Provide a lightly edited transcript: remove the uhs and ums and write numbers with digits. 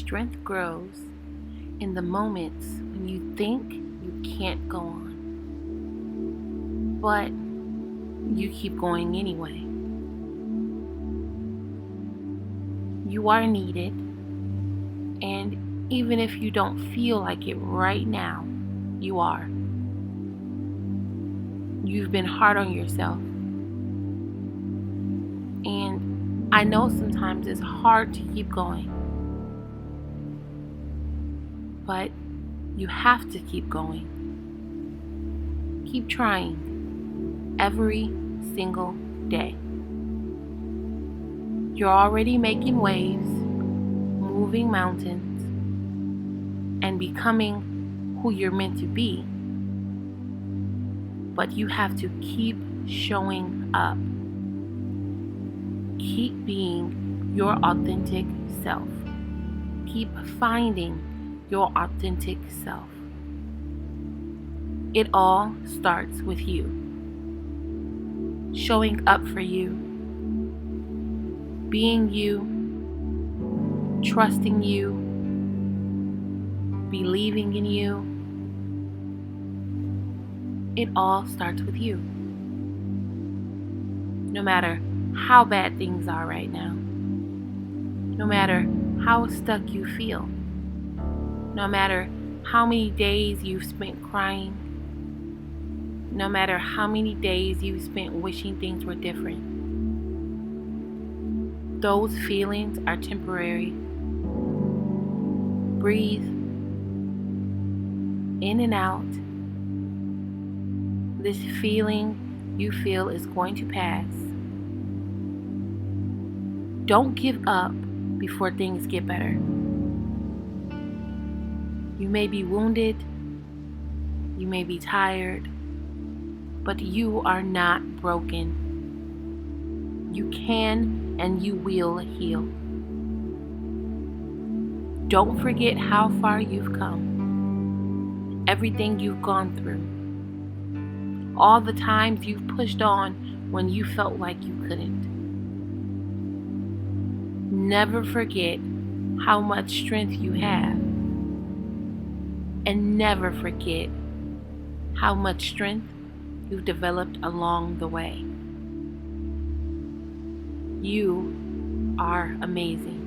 strength grows in the moments when you think you can't go on, but you keep going anyway. You are needed, and even if you don't feel like it right now, you are. You've been hard on yourself, and I know sometimes it's hard to keep going, but you have to keep going. Keep trying every single day. You're already making waves, moving mountains, and becoming who you're meant to be. But you have to keep showing up. Keep being your authentic self. Keep finding your authentic self. It all starts with you. Showing up for you. Being you. Trusting you. Believing in you. It all starts with you. No matter how bad things are right now, no matter how stuck you feel, no matter how many days you've spent crying, no matter how many days you've spent wishing things were different, those feelings are temporary. Breathe in and out. This feeling you feel is going to pass. Don't give up before things get better. You may be wounded, you may be tired, but you are not broken. You can and you will heal. Don't forget how far you've come, everything you've gone through, all the times you've pushed on when you felt like you couldn't. Never forget how much strength you have, and never forget how much strength you've developed along the way. You are amazing.